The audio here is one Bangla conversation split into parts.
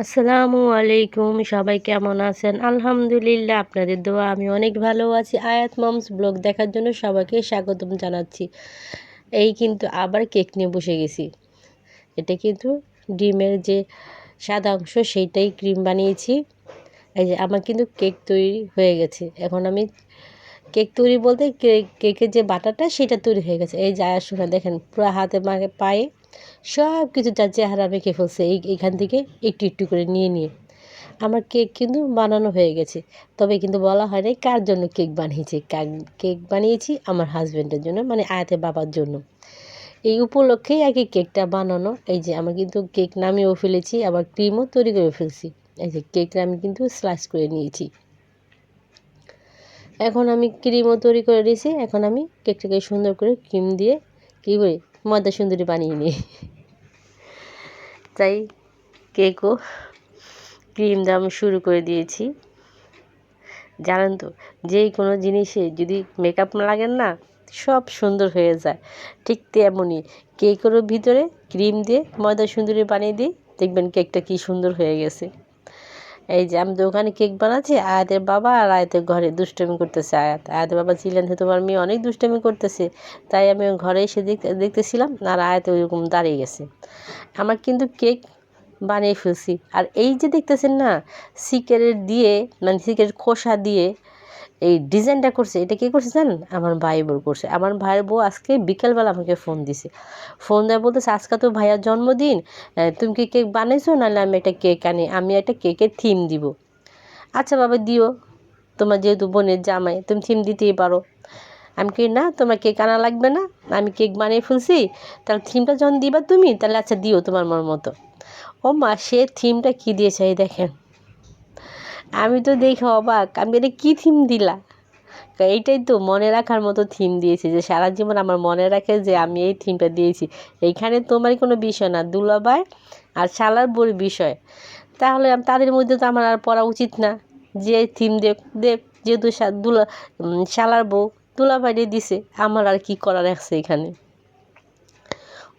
আসসালামু আলাইকুম, সবাই কেমন আছেন? আলহামদুলিল্লাহ, আপনাদের দোয়া আমি অনেক ভালো আছি। আয়াত মমস ব্লগ দেখার জন্য সবাইকে স্বাগতম জানাচ্ছি। এই কিন্তু আবার কেক নিয়ে বসে গেছি। এটা কিন্তু ডিমের যে সাদা অংশ সেইটাই ক্রিম বানিয়েছি। এই যে আমার কিন্তু কেক তৈরি হয়ে গেছে। এখন আমি কেক তৈরি বলতে কেকের যে বাটাটা সেটা তৈরি হয়ে গেছে। এই যে আয়াসোনা দেখেন পুরো হাতে মাকে পায়ে সব কিছু যার চেহারা মেখে ফেলছে এইখান থেকে একটু একটু করে নিয়ে নিয়ে। আমার কেক কিন্তু বানানো হয়ে গেছে, তবে কিন্তু বলা হয় নাই কার জন্য কেক বানিয়েছি। কেক বানিয়েছি আমার হাজব্যান্ডের জন্য, মানে আয়াতের বাবার জন্য। এই উপলক্ষেই আর কি কেকটা বানানো। এই যে আমার কিন্তু কেক নামিয়েও ফেলেছি, আবার ক্রিমও তৈরি করে ফেলছি। এই যে কেকটা আমি কিন্তু স্লাইস করে নিয়েছি। এখন আমি ক্রিমও তৈরি করে দিয়েছি। এখন আমি কেকটাকে সুন্দর করে ক্রিম দিয়ে কী করে ময়দা সুন্দরী বানিয়ে নিই। তাই কেকও ক্রিম দেওয়া আমি শুরু করে দিয়েছি। জানেন তো, যে কোনো জিনিসে যদি মেকআপ লাগেন না, সব সুন্দর হয়ে যায়। ঠিক তেমনই কেকেরও ভিতরে ক্রিম দিয়ে ময়দা সুন্দরী বানিয়ে দিই, দেখবেন কেকটা কি সুন্দর হয়ে গেছে। এই যে আমি দোকানে কেক বানাচ্ছি, আয়াতের বাবা আর আয়াতের ঘরে দুষ্টামি করতেছে। আয়াতের বাবা ছিলেন যে তোমার মেয়ে অনেক দুষ্টামি করতেছে, তাই আমি ঘরে এসে দেখতেছিলাম, আর আয়াত ওইরকম দাঁড়িয়ে গেছে। আমার কিন্তু কেক বানিয়ে ফেলছি। আর এই যে দেখতেছেন না, সিগারেট দিয়ে, মানে সিগারেট খোসা দিয়ে এই ডিজাইনটা করছে, এটা কী করছে জানেন? আমার ভাই বউ করছে। আমার ভাইয়ের বউ আজকে বিকেলবেলা আমাকে ফোন দিছে। ফোন দেওয়া বলতেছে, আজকে তো ভাইয়ার জন্মদিন, তুমি কি কেক বানাইছো? নাহলে আমি একটা কেক আনি, আমি একটা কেকের থিম দিব। আচ্ছা বাবা দিও, তোমার যেহেতু বোনের জামাই তুমি থিম দিতেই পারো। আমি কি না, তোমার কেক আনা লাগবে না, আমি কেক বানিয়ে ফেলছি, তাহলে থিমটা যখন দিবা তুমি, তাহলে আচ্ছা দিও তোমার মন মতো। ও মা, সে থিমটা কী দিয়েছে এই দেখেন। আমি তো দেখে অবাক, আমি এটা কী থিম দিলা? এইটাই তো মনে রাখার মতো থিম দিয়েছি, যে সারা জীবন আমার মনে রাখে যে আমি এই থিমটা দিয়েছি। এইখানে তোমার কোনো বিষয় না, দুলাভাই আর শালার বউর বিষয়। তাহলে তাদের মধ্যে তো আমার আর পড়া উচিত না যে থিম দেব, যেহেতু শালার বউ দুলাভাইরে দিছে, আমার আর কি করার আছে এখানে।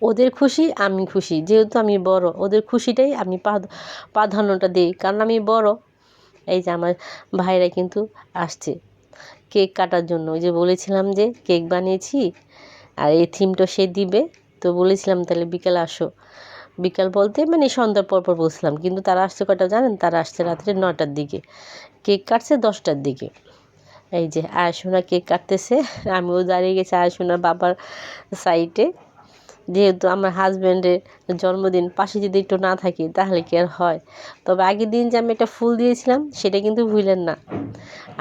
ওদের খুশি আমি খুশি, যেহেতু আমি বড়, ওদের খুশিটাই আমি প্রাধান্যটা দিই, কারণ আমি বড়। এই যে আমার ভাইরা কিন্তু আসছে কেক কাটার জন্য। ওই যে বলেছিলাম যে কেক বানিয়েছি আর এই থিমটা সে দিবে, তো বলেছিলাম তাহলে বিকেলে আসো। বিকাল বলতে মানে সন্ধ্যার পর বলছিলাম, কিন্তু তারা আসছে কটা জানেন? তারা আসছে রাত্রে 9টার দিকে, কেক কাটছে 10টার দিকে। এই যে আয়সোনা কেক কাটতেছে, আমিও দাঁড়িয়ে গেছি আয়সোনার বাবার সাইডে। যেহেতু আমার হাজব্যান্ডের জন্মদিন, পাশে যদি একটু না থাকি তাহলে কি আর হয়? তবে আগের দিন যে আমি একটা ফুল দিয়েছিলাম সেটা কিন্তু ভুলেন না।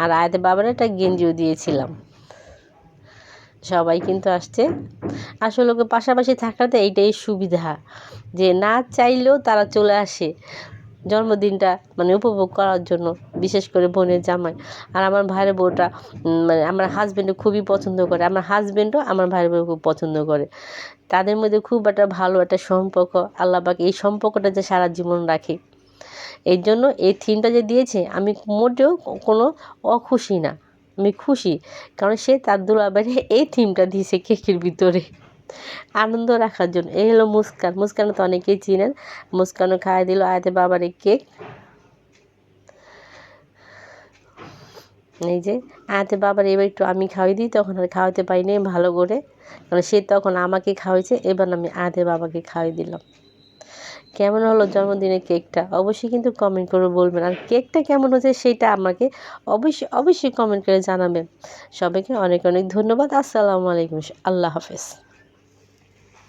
আর আয়াতের বাবার একটা গেঞ্জিও দিয়েছিলাম। সবাই কিন্তু আসছে। আসলে ওকে পাশাপাশি থাকাতে এইটাই সুবিধা, যে না চাইলেও তারা চলে আসে জন্মদিনটা মানে উপভোগ করার জন্য, বিশেষ করে বোনের জামাই। আর আমার ভাইয়ের বউটা মানে আমার হাজব্যান্ডও খুবই পছন্দ করে, আমার হাজব্যান্ডও আমার ভাইয়ের বউ খুব পছন্দ করে। তাদের মধ্যে খুব একটা ভালো একটা সম্পর্ক। আল্লাহ পাক এই সম্পর্কটা যে সারা জীবন রাখে, এই জন্য এই থিমটা যে দিয়েছে আমি মোটেও কোনো অখুশি না, আমি খুশি। কারণ সে তার দুলাভাইরে এই থিমটা দিয়েছে কেকের ভিতরে আনন্দ রাখার জন্য। এই হলো মুস্কান। মুস্কানও তো অনেকেই চিনেন। মুস্কানও খাওয়াই দিল আয়াতে বাবারে কেক। এই যে আয়াতে বাবার এবার একটু আমি খাওয়াই দিই, তখন আর খাওয়াতে পারিনি ভালো করে, কারণ সে তখন আমাকে খাওয়াইছে, এবার আমি আয়াতে বাবাকে খাওয়াই দিলাম। কেমন হলো জন্মদিনের কেকটা অবশ্যই কিন্তু কমেন্ট করে বলবেন, আর কেকটা কেমন হচ্ছে সেটা আমাকে অবশ্যই অবশ্যই কমেন্ট করে জানাবেন। সবাইকে অনেক অনেক ধন্যবাদ। আসসালামু আলাইকুম, আল্লাহ হাফেজ।